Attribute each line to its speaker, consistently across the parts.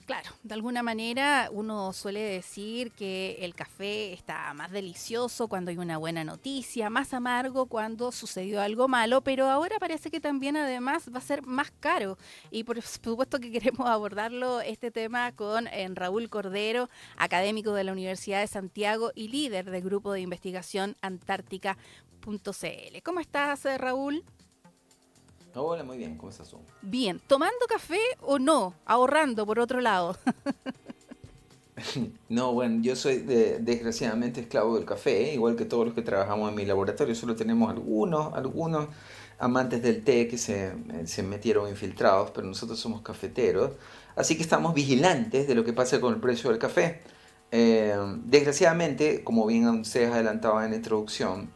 Speaker 1: Claro, de alguna manera uno suele decir que el café está más delicioso cuando hay una buena noticia, más amargo cuando sucedió algo malo, pero ahora parece que también además va a ser más caro. Y por supuesto que queremos abordarlo este tema con Raúl Cordero, académico de la Universidad de Santiago y líder del grupo de investigación Antártica.cl. ¿Cómo estás, Raúl?
Speaker 2: Hola, muy bien, ¿cómo estás tú?
Speaker 1: Bien, ¿tomando café o no? Ahorrando por otro lado.
Speaker 2: No, bueno, yo soy desgraciadamente esclavo del café, igual que todos los que trabajamos en mi laboratorio, solo tenemos algunos amantes del té que se metieron infiltrados, pero nosotros somos cafeteros, así que estamos vigilantes de lo que pasa con el precio del café. Desgraciadamente, como bien ustedes adelantaban en la introducción,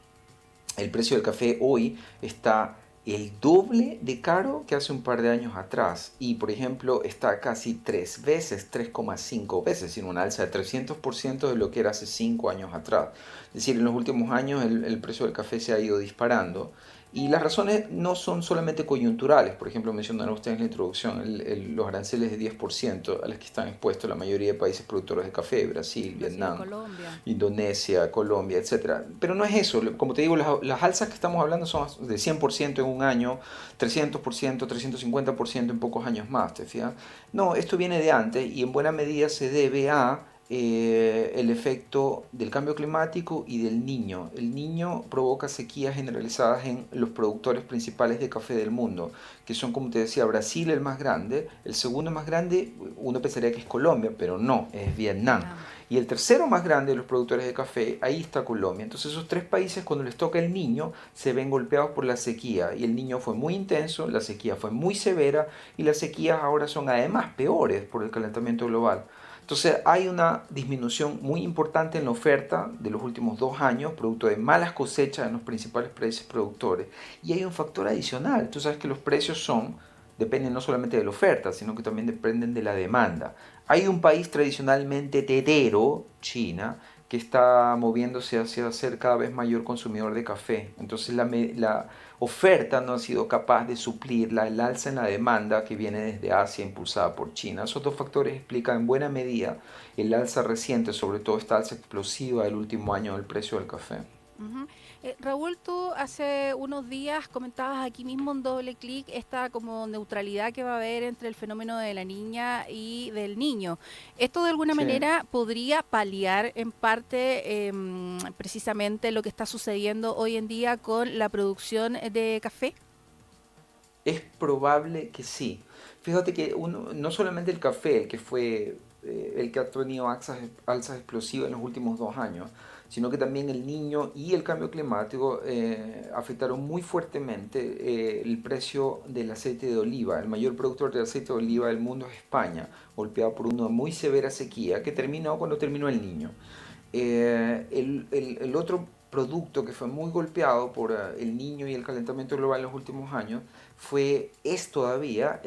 Speaker 2: el precio del café hoy está el doble de caro que hace un par de años atrás y por ejemplo está casi 3 veces, 3,5 veces, sin un alza de 300% de lo que era hace 5 años atrás. Es decir, en los últimos años el precio del café se ha ido disparando y las razones no son solamente coyunturales. Por ejemplo, mencionaron ustedes en la introducción los aranceles de 10% a los que están expuestos la mayoría de países productores de café: Brasil,
Speaker 1: Brasil,
Speaker 2: Vietnam,
Speaker 1: Colombia.
Speaker 2: Indonesia, Colombia, etcétera. Pero no es eso. Como te digo, las alzas que estamos hablando son de 100% en un año, 300%, 350% en pocos años más, ¿te fijas? No, esto viene de antes y en buena medida se debe a el efecto del cambio climático y del niño. El niño provoca sequías generalizadas en los productores principales de café del mundo, que son, como te decía, Brasil el más grande, el segundo más grande, uno pensaría que es Colombia, pero no, es Vietnam.
Speaker 1: Vietnam.
Speaker 2: Y el tercero más grande de los productores de café, ahí está Colombia. Entonces esos tres países, cuando les toca el niño, se ven golpeados por la sequía. Y el niño fue muy intenso, la sequía fue muy severa y las sequías ahora son además peores por el calentamiento global. Entonces hay una disminución muy importante en la oferta de los últimos 2 años, producto de malas cosechas en los principales países productores. Y hay un factor adicional. Tú sabes que los precios dependen no solamente de la oferta, sino que también dependen de la demanda. Hay un país tradicionalmente tetero, China, que está moviéndose hacia ser cada vez mayor consumidor de café. Entonces la oferta no ha sido capaz de suplir el alza en la demanda que viene desde Asia impulsada por China. Esos dos factores explican en buena medida el alza reciente, sobre todo esta alza explosiva del último año del precio del café.
Speaker 1: Ujú. Raúl, tú hace unos días comentabas aquí mismo en Doble Clic esta como neutralidad que va a haber entre el fenómeno de la niña y del niño. ¿Esto de alguna
Speaker 2: Sí.
Speaker 1: manera podría paliar en parte precisamente lo que está sucediendo hoy en día con la producción de café?
Speaker 2: Es probable que sí. Fíjate que no solamente el café, el que fue el que ha tenido alzas explosivas en los últimos 2 años, sino que también el niño y el cambio climático afectaron muy fuertemente el precio del aceite de oliva. El mayor productor de aceite de oliva del mundo es España, golpeado por una muy severa sequía que terminó cuando terminó el niño. El otro producto que fue muy golpeado por el niño y el calentamiento global en los últimos años es todavía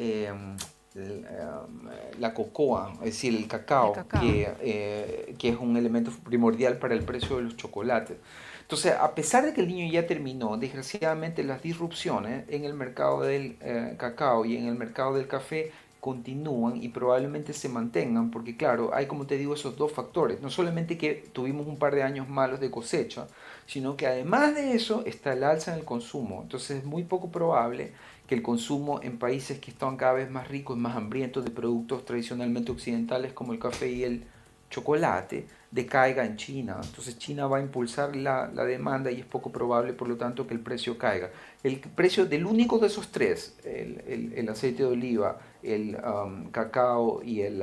Speaker 2: la cocoa, es decir, el
Speaker 1: El
Speaker 2: cacao,
Speaker 1: cacao.
Speaker 2: que es un elemento primordial para el precio de los chocolates. Entonces, a pesar de que el niño ya terminó, desgraciadamente las disrupciones en el mercado del cacao y en el mercado del café continúan y probablemente se mantengan, porque claro, hay, como te digo, esos dos factores. No solamente que tuvimos un par de años malos de cosecha, sino que además de eso está el alza en el consumo. Entonces es muy poco probable que el consumo en países que están cada vez más ricos, más hambrientos de productos tradicionalmente occidentales como el café y el chocolate, decaiga en China. Entonces China va a impulsar la demanda y es poco probable, por lo tanto, que el precio caiga. El precio del único de esos tres, el aceite de oliva, el cacao y el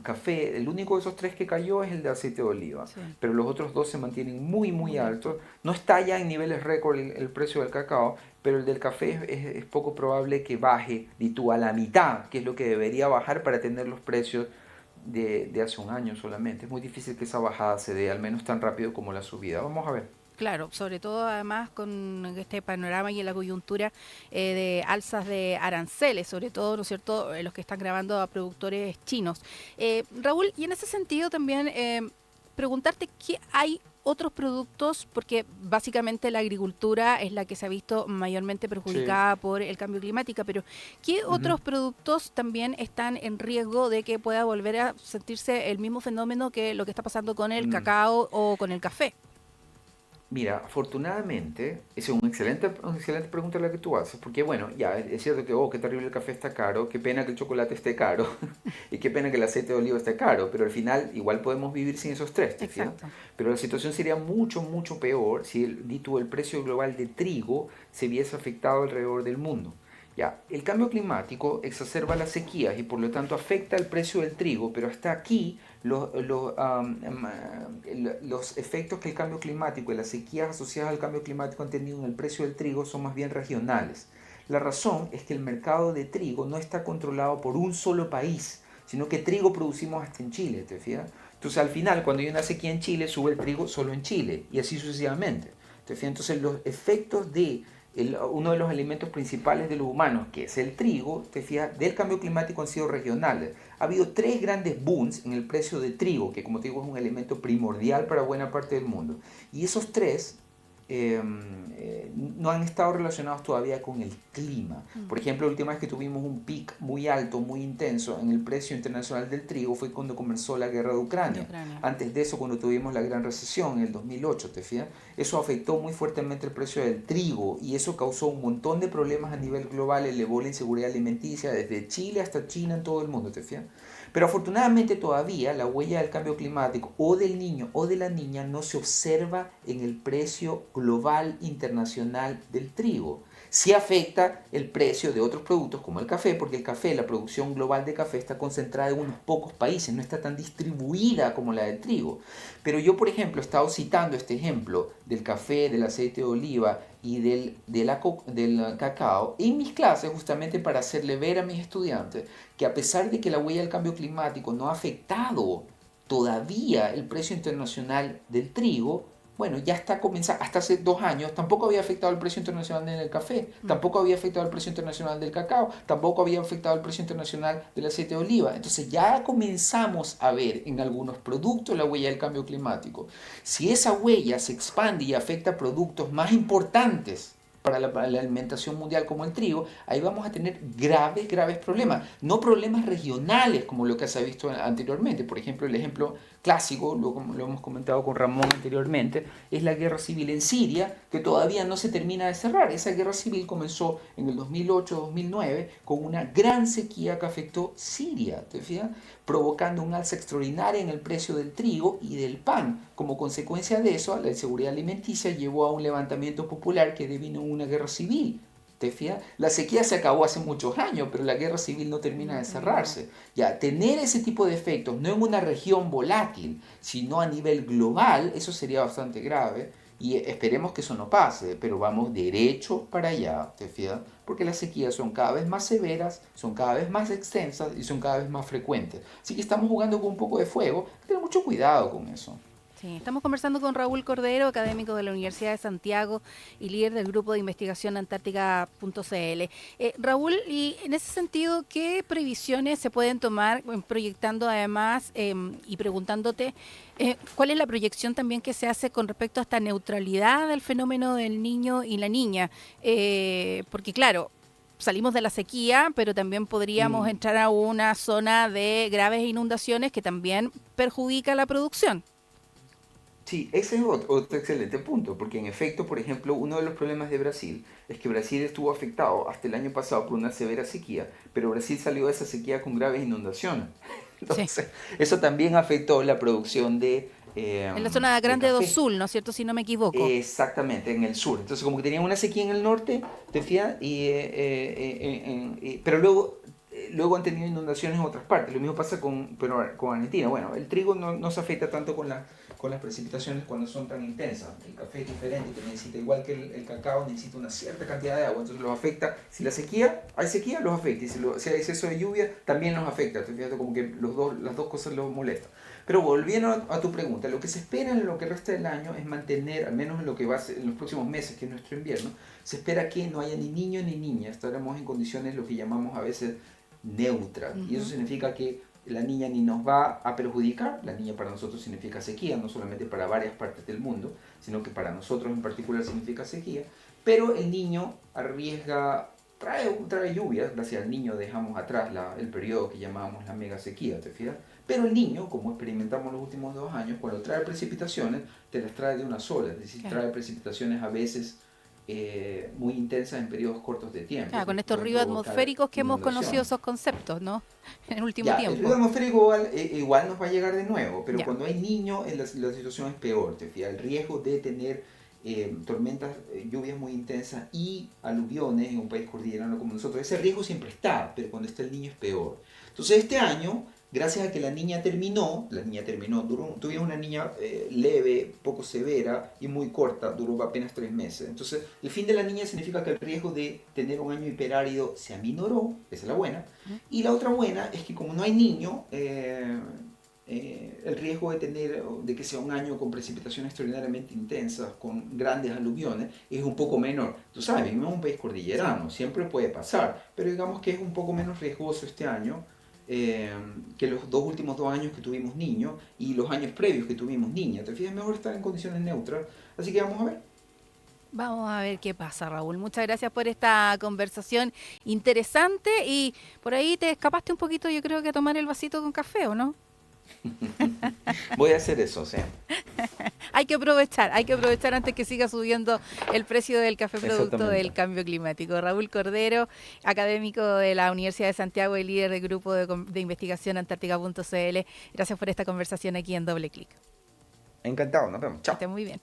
Speaker 2: café, el único de esos tres que cayó es el de aceite de oliva,
Speaker 1: Sí.
Speaker 2: pero los otros dos se mantienen muy muy
Speaker 1: Muy alto.
Speaker 2: altos. No está ya en niveles récord el precio del cacao, pero el del café es poco probable que baje ni tú a la mitad, que es lo que debería bajar para tener los precios de hace un año solamente. Es muy difícil que esa bajada se dé, al menos tan rápido como la subida. Vamos a ver.
Speaker 1: Claro, sobre todo además con este panorama y la coyuntura de alzas de aranceles, sobre todo, ¿no es cierto?, los que están grabando a productores chinos. Raúl, y en ese sentido también preguntarte qué hay otros productos, porque básicamente la agricultura es la que se ha visto mayormente
Speaker 2: Sí.
Speaker 1: perjudicada por el cambio climático, pero ¿qué
Speaker 2: Ujú.
Speaker 1: otros productos también están en riesgo de que pueda volver a sentirse el mismo fenómeno que lo que está pasando con el
Speaker 2: Mm.
Speaker 1: cacao o con el café?
Speaker 2: Mira, afortunadamente, esa es una excelente pregunta la que tú haces, porque bueno, ya es cierto que, oh, qué terrible el café está caro, qué pena que el chocolate esté caro, y qué pena que el aceite de oliva esté caro, pero al final igual podemos vivir sin esos tres, ¿te fijas?
Speaker 1: Exacto.
Speaker 2: Pero la situación sería mucho, mucho peor si el precio global de trigo se viese afectado alrededor del mundo. Ya, el cambio climático exacerba las sequías y por lo tanto afecta el precio del trigo, pero hasta aquí los efectos que el cambio climático y las sequías asociadas al cambio climático han tenido en el precio del trigo son más bien regionales. La razón es que el mercado de trigo no está controlado por un solo país, sino que trigo producimos hasta en Chile, ¿te fijas? Entonces al final, cuando hay una sequía en Chile, sube el trigo solo en Chile y así sucesivamente. ¿Te fijas? Entonces los efectos de uno de los alimentos principales de los humanos, que es el trigo, te fijas, del cambio climático han sido regionales. Ha habido tres grandes booms en el precio de trigo, que como te digo es un elemento primordial para buena parte del mundo. Y esos tres eh, no han estado relacionados todavía con el clima.
Speaker 1: Mm.
Speaker 2: Por ejemplo, la última vez que tuvimos un pic muy alto, muy intenso en el precio internacional del trigo fue cuando comenzó la guerra de
Speaker 1: De
Speaker 2: Ucrania.
Speaker 1: Ucrania.
Speaker 2: Antes de eso, cuando tuvimos la gran recesión en el 2008, ¿te fijas? Eso afectó muy fuertemente el precio del trigo y eso causó un montón de problemas a nivel global, elevó la inseguridad alimenticia desde Chile hasta China en todo el mundo, ¿te fijas? Pero afortunadamente todavía la huella del cambio climático o del niño o de la niña no se observa en el precio global internacional del trigo. Sí afecta el precio de otros productos como el café, porque el café, la producción global de café está concentrada en unos pocos países, no está tan distribuida como la del trigo. Pero yo, por ejemplo, he estado citando este ejemplo del café, del aceite de oliva y del cacao en mis clases justamente para hacerle ver a mis estudiantes que a pesar de que la huella del cambio climático no ha afectado todavía el precio internacional del trigo, bueno, ya está comenzando, hasta hace 2 años, tampoco había afectado el precio internacional del café,
Speaker 1: Mm.
Speaker 2: tampoco había afectado el precio internacional del cacao, tampoco había afectado el precio internacional del aceite de oliva. Entonces ya comenzamos a ver en algunos productos la huella del cambio climático. Si esa huella se expande y afecta a productos más importantes para la alimentación mundial como el trigo, ahí vamos a tener graves, graves problemas. No problemas regionales como lo que se ha visto anteriormente. Por ejemplo, el ejemplo clásico, lo hemos comentado con Ramón anteriormente, es la guerra civil en Siria, que todavía no se termina de cerrar. Esa guerra civil comenzó en el 2008-2009 con una gran sequía que afectó Siria, ¿te fijas? Provocando un alza extraordinaria en el precio del trigo y del pan. Como consecuencia de eso, la inseguridad alimenticia llevó a un levantamiento popular que devino en una guerra civil. ¿Te fijas? La sequía se acabó hace muchos años, pero la guerra civil no termina
Speaker 1: No
Speaker 2: de
Speaker 1: terminó.
Speaker 2: cerrarse. Ya, tener ese tipo de efectos, no en una región volátil, sino a nivel global, eso sería bastante grave. Y esperemos que eso no pase, pero vamos derecho para allá, ¿te fijas? Porque las sequías son cada vez más severas, son cada vez más extensas y son cada vez más frecuentes. Así que estamos jugando con un poco de fuego, hay que tener mucho cuidado con eso.
Speaker 1: Sí, estamos conversando con Raúl Cordero, académico de la Universidad de Santiago y líder del grupo de investigación antártica.cl. Raúl, y en ese sentido, ¿qué previsiones se pueden tomar proyectando además y preguntándote cuál es la proyección también que se hace con respecto a esta neutralidad del fenómeno del niño y la niña? Porque claro, salimos de la sequía, pero también podríamos
Speaker 2: Mm.
Speaker 1: entrar a una zona de graves inundaciones que también perjudica la producción.
Speaker 2: Sí, ese es otro excelente punto, porque en efecto, por ejemplo, uno de los problemas de Brasil es que Brasil estuvo afectado hasta el año pasado por una severa sequía, pero Brasil salió de esa sequía con graves inundaciones.
Speaker 1: Sí.
Speaker 2: Entonces, eso también afectó la producción
Speaker 1: En la zona
Speaker 2: de
Speaker 1: grande do
Speaker 2: café.
Speaker 1: Sul, ¿no es cierto? Si no me equivoco.
Speaker 2: Exactamente, en el sur. Entonces, como que tenían una sequía en el norte, ¿te fijas? Pero luego han tenido inundaciones en otras partes. Lo mismo pasa con Argentina. Bueno, el trigo no se afecta tanto con las precipitaciones cuando son tan intensas. El café es diferente, que necesita, igual que el cacao, necesita una cierta cantidad de agua. Entonces los afecta. Si hay sequía, los afecta. Y si hay exceso de lluvia, también los afecta. ¿Te fijas? Como que las dos cosas los molestan. Pero volviendo a tu pregunta, lo que se espera en lo que resta del año es mantener, al menos en lo que va a ser en los próximos meses, que es nuestro invierno, se espera que no haya ni niño ni niña. Estaremos en condiciones lo que llamamos a veces neutras. Y eso
Speaker 1: Ujú.
Speaker 2: significa que la niña ni nos va a perjudicar. La niña para nosotros significa sequía, no solamente para varias partes del mundo, sino que para nosotros en particular significa sequía. Pero el niño arriesga, trae lluvias, gracias al niño dejamos atrás el periodo que llamábamos la mega sequía, ¿te fijas? Pero el niño, como experimentamos los últimos 2 años, cuando trae precipitaciones, te las trae de una sola, es decir,
Speaker 1: Claro.
Speaker 2: trae precipitaciones a veces muy intensas en periodos cortos de tiempo,
Speaker 1: Claro,
Speaker 2: que
Speaker 1: con estos
Speaker 2: pueden
Speaker 1: ríos
Speaker 2: provocar
Speaker 1: atmosféricos que hemos conocido
Speaker 2: inundaciones.
Speaker 1: esos conceptos, ¿no? En el último
Speaker 2: Ya, el
Speaker 1: tiempo.
Speaker 2: ruido atmosférico igual, igual nos va a llegar de nuevo, pero
Speaker 1: Ya.
Speaker 2: cuando hay niños la situación es peor, te fijas, el riesgo de tener tormentas, lluvias muy intensas y aluviones en un país cordillerano como nosotros, ese riesgo siempre está, pero cuando está el niño es peor. Entonces este año, gracias a que la niña terminó, tuvimos una niña leve, poco severa y muy corta, duró apenas 3 meses. Entonces el fin de la niña significa que el riesgo de tener un año hiperárido se aminoró, esa es la buena,
Speaker 1: Ujú.
Speaker 2: y la otra buena es que como no hay niño, el riesgo de que sea un año con precipitaciones extraordinariamente intensas, con grandes aluviones, es un poco menor. Tú sabes, vivimos en un país
Speaker 1: Sí.
Speaker 2: cordillerano, siempre puede pasar, pero digamos que es un poco menos riesgoso este año eh, que los últimos 2 años que tuvimos niños y los años previos que tuvimos niña. Te fijas, mejor estar en condiciones neutras. Así que vamos a ver.
Speaker 1: Vamos a ver qué pasa, Raúl. Muchas gracias por esta conversación interesante y por ahí te escapaste un poquito, yo creo que a tomar el vasito con café, ¿o no?
Speaker 2: Voy a hacer eso, sí.
Speaker 1: Hay que aprovechar antes que siga subiendo el precio del café producto del
Speaker 2: Exactamente.
Speaker 1: cambio climático. Raúl Cordero, académico de la Universidad de Santiago y líder del grupo de investigación antártica.cl. Gracias por esta conversación aquí en Doble Clic.
Speaker 2: Encantado, nos vemos.
Speaker 1: Que
Speaker 2: Chao.
Speaker 1: esté muy bien.